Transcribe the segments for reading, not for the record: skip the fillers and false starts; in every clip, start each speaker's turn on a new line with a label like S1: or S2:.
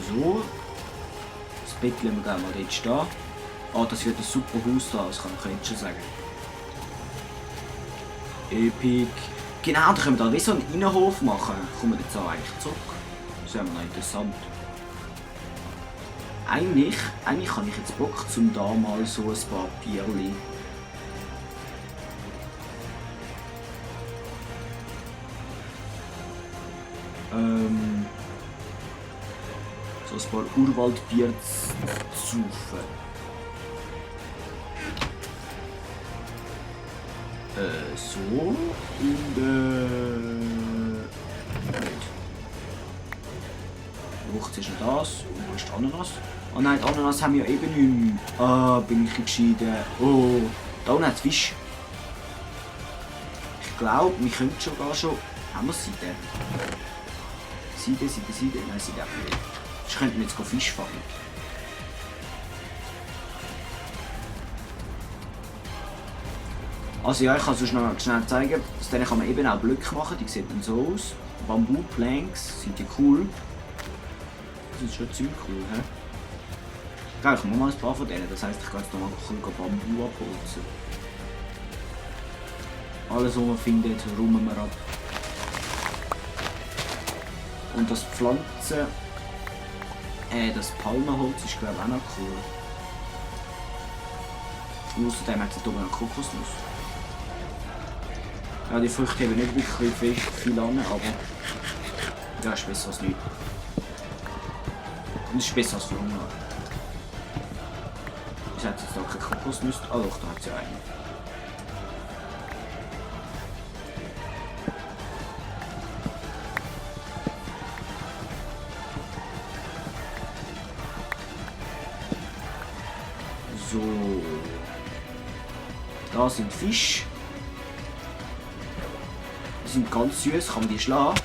S1: So. Das Bett lassen wir gleich mal dort stehen. Ah, das wird ein super Haus da, das kann ich jetzt schon sagen. Epic. Genau, da können wir da wie so einen Innenhof machen. Kommen wir jetzt auch eigentlich zurück. Das wäre noch interessant. Eigentlich habe ich jetzt Bock, zum da mal so ein paar Bierli. So ein paar Urwaldbier zu saufen. So und nicht. Wucht ist noch das und wo ist die Ananas? Oh nein, die Ananas haben wir ja eben nicht mehr. Ah, bin ich gescheiden. Oh, da unten hat es Fisch. Ich glaube, wir können schon. Haben wir Seide? Seide? Nein, Seide auch nicht. Ich könnte jetzt Fisch fangen. Also ja, ich kann es noch schnell zeigen. Aus denen kann man eben auch Blöcke machen, die sehen dann so aus. Bamboo-Planks, sind die cool. Das ist schon ziemlich cool, hä? Geil, ich mache mal ein paar von denen, das heisst, ich kann jetzt noch mal ein bisschen Bamboo abholzen. Alles, was man findet, räumen wir ab. Und das Pflanzen, das Palmenholz ist glaube ich auch noch cool. Außerdem hat es hier oben eine Kokosnuss. Ja, die Früchte haben nicht wirklich viel an, aber ja, ist besser als nichts. Und es ist besser als für Hunger. Es hat jetzt da keine Kokosnuss. Ah doch, da hat sie eine. So. Da sind Fische. Die sind ganz süß, kann man die schlagen?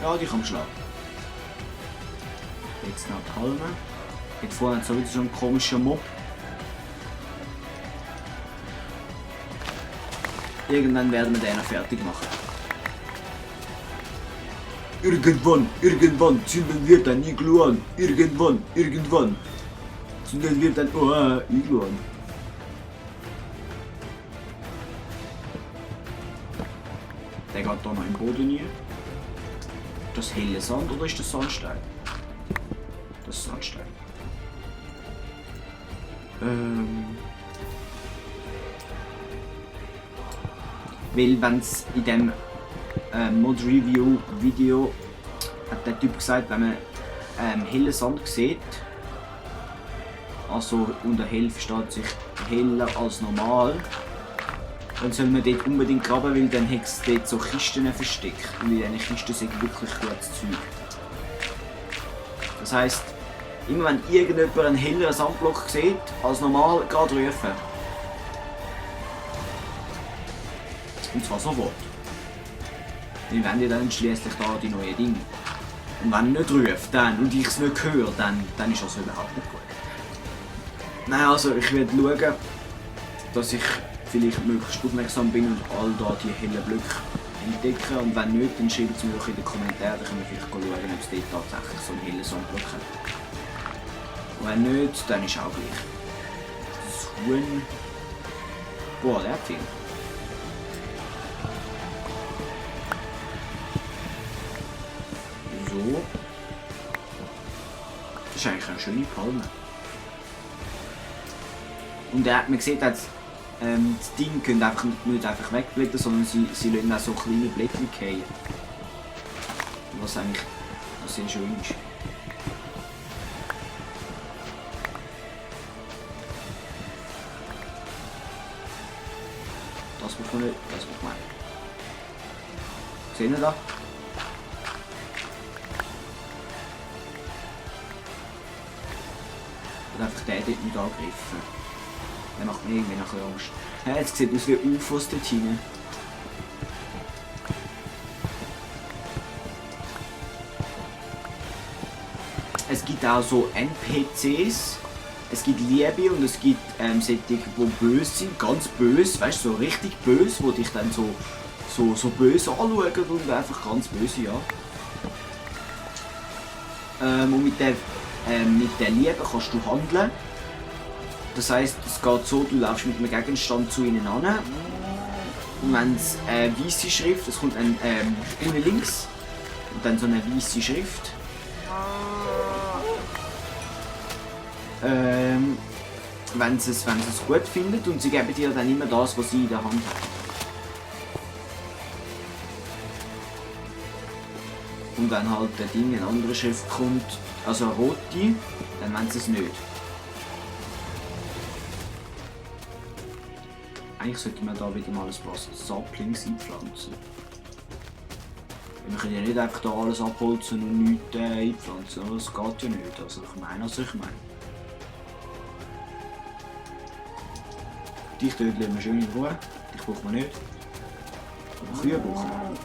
S1: Ja, die kann man schlagen. Jetzt noch die Palme. Jetzt vorne hat es so einen komischen Mob. Irgendwann werden wir den fertig machen. Irgendwann zünden wir dann Iglu an. Irgendwann zünden wir dann Iglu an. Der geht hier noch im Boden rein. Das helle Sand oder ist das Sandstein? Das ist Sandstein. Weil wenn es in dem Mod Review Video hat der Typ gesagt, wenn man hellen Sand sieht, also unter hell versteht sich heller als normal, dann soll man dort unbedingt graben, weil dann hat es dort so Kisten versteckt. Und in diesen Kisten sind wirklich gutes Zeug. Das heisst, immer wenn irgendjemand einen helleren Sandblock sieht als normal, gerade rufen. Und zwar sofort. Wir wollen ja dann schliesslich da die neuen Dinge. Und wenn er nicht ruft dann, und ich es nicht höre, dann ist das überhaupt nicht gut. Nein, also ich werde schauen, dass ich vielleicht möglichst aufmerksam bin und all da die hellen Blöcke entdecken. Und wenn nicht, dann schreibt es mir doch in den Kommentaren, dann können wir vielleicht schauen, ob es dort tatsächlich so einen hellen Sandblock hat. Und wenn nicht, dann ist auch gleich. Das Huhn. Boah, der hat viel. So. Das ist eigentlich eine schöne Palme. Und man sieht jetzt, das Ding können einfach nicht einfach wegblättern, sondern sie lassen auch so kleine Blätter fallen. Was eigentlich sehr schön ist. Das muss man nicht, das muss man. Seht ihr da? Und einfach den dort nicht angegriffen. Der macht mir irgendwie noch ein bisschen Angst. Ja, jetzt sieht es aus wie UFOs dort hinten. Es gibt auch so NPCs. Es gibt Liebe und es gibt solche, die böse sind, ganz böse, weißt du, so richtig böse, die dich dann so böse anschauen und einfach ganz böse, ja. Und mit der Liebe kannst du handeln. Das heisst, es geht so, du läufst mit einem Gegenstand zu ihnen an. Und wenn es eine weisse Schrift, es kommt unten links und dann so eine weisse Schrift. Wenn sie es gut findet und sie geben dir dann immer das, was sie in der Hand haben. Und wenn halt der Ding eine andere Schrift kommt, also eine rote, dann wollen sie es nicht. Eigentlich sollte man da wieder mal ein paar Saplings einpflanzen. Wir können ja nicht einfach da alles abholzen und nichts einpflanzen, das geht ja nicht. Also ich meine. Dich dort lassen wir schön in Ruhe, dich brauchen wir nicht. Aber Kühe brauchen wir.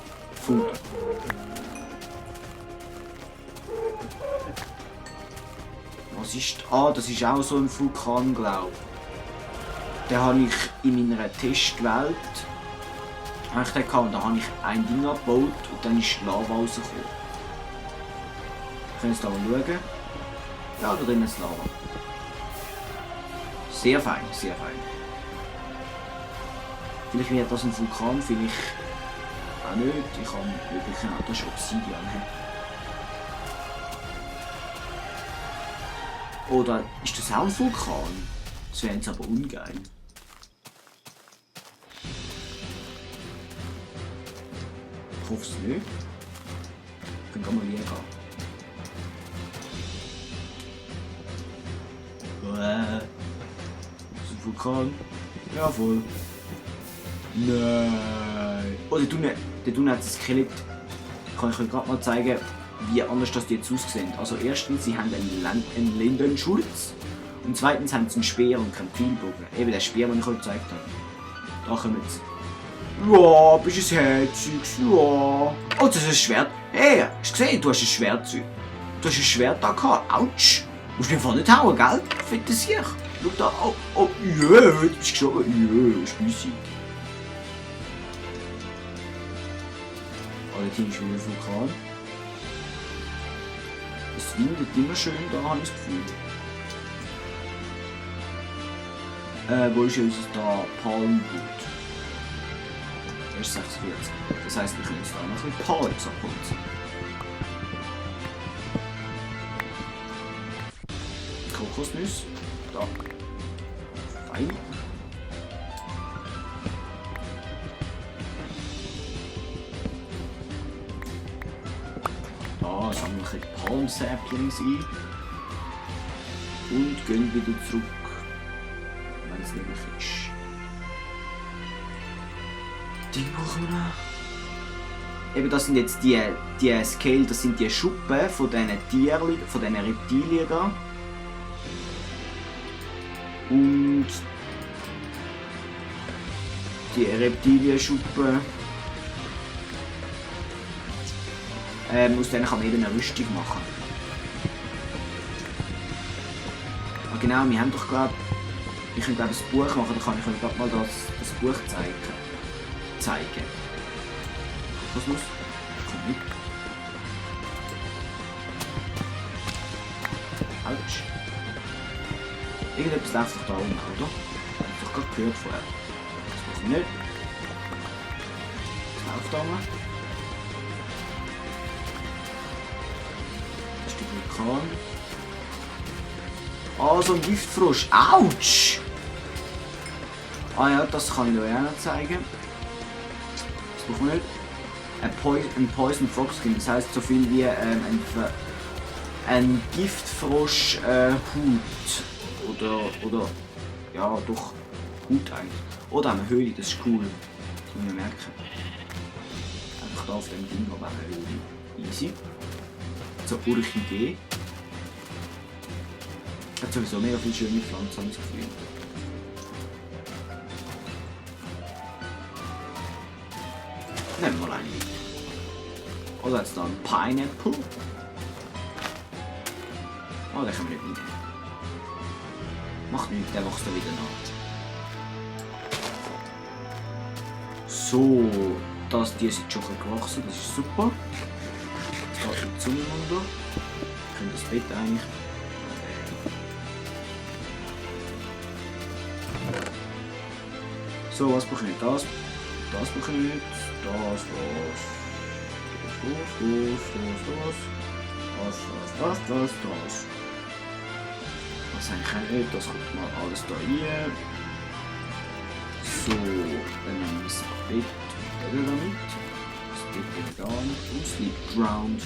S1: Futter. Was ist... Ah, das ist auch so ein Vulkan, glaube ich. Den habe ich in meiner Testwelt. Und da habe ich ein Ding abgebaut und dann ist Lava rausgekommen. Wir können jetzt da mal schauen. Ja, da drin ist Lava. Sehr fein, sehr fein. Vielleicht wird das ein Vulkan, vielleicht auch nicht. Ich kann wirklich auch, das ist Obsidian. Oder ist das auch ein Vulkan? Das wäre jetzt aber ungeil. Ich hoffe es nicht. Dann gehen wir wieder gehen. Ist ein Vulkan? Jawohl. Nein. Oh, der Tunnel hat ein Skelett. Kann ich euch gerade mal zeigen, wie anders das die jetzt aussehen. Also erstens, sie haben einen Lendenschurz. Und zweitens haben sie einen Speer und keinen Pfeilbogen. Eben der Speer, den ich euch gezeigt habe. Da kommen sie. Ja, bist du ein Herziges, ja. Oh, das ist ein Schwert. Hey, hast du gesehen, du hast ein Schwert. Du hast ein Schwert da gehabt. Autsch. Musst du einfach nicht hauen, gell? Fette Sieg. Schau da. Oh, ja, du bist gestorben. Ja, ist müßig. Oh, der Team ist wieder ein Vulkan. Es windet immer schön, da habe ich das Gefühl. Wo ist unser da? Palmwood. Er ist 46. Das heisst, wir können uns da noch ein bisschen Palms abholzen. Kokosnuss. Da. Fein. Da sammeln wir ein bisschen Palm-Saplings ein. Und gehen wieder zurück. Wenn es nämlich ist. Die brauchen wir noch. Eben, das sind jetzt die Scale, das sind die Schuppen von diesen Tieren, von diesen Reptilien da. Und die Reptilienschuppen. Aus denen kann man eben eine Rüstung machen. Ah, genau, wir haben doch glaube ich kann ein Buch machen, dann kann ich euch gerade mal das Buch zeigen. Was muss? Komm mit. Autsch. Irgendetwas läuft doch da unten, oder? Das habe ich doch gerade gehört vorher. Das brauche ich nicht. Was läuft da mal? Das ist der Vulkan. Ah, so ein Giftfrosch. Autsch! Ah ja, das kann ich euch auch noch zeigen. Das brauchen wir nicht. Ein Poison Frog Skin, das heisst so viel wie ein Giftfrosch Hut. Oder ja, doch Hut eigentlich. Oder eine Höhle, das ist cool. Das muss man merken. Einfach da auf dem Ding aber eine Höhle. Easy. So Orchidee. Hat sowieso mega viele schöne Pflanzen, habe ich das Gefühl. Nehmen wir mal eine. Oder jetzt da ein Pineapple. Oh, den können wir nicht mitnehmen. Macht nichts, der wächst da wieder nach. So, die sind schon gewachsen, das ist super. Jetzt geht die Sonne runter. Wir in das Bett eigentlich. So, was brauche ich nicht? Das brauche ich nicht. Das. Was eigentlich auch nicht? Das kommt mal alles da rein. So, dann nehmen wir das Bett damit. Das Bett geht gar nicht. Und Sleep Ground.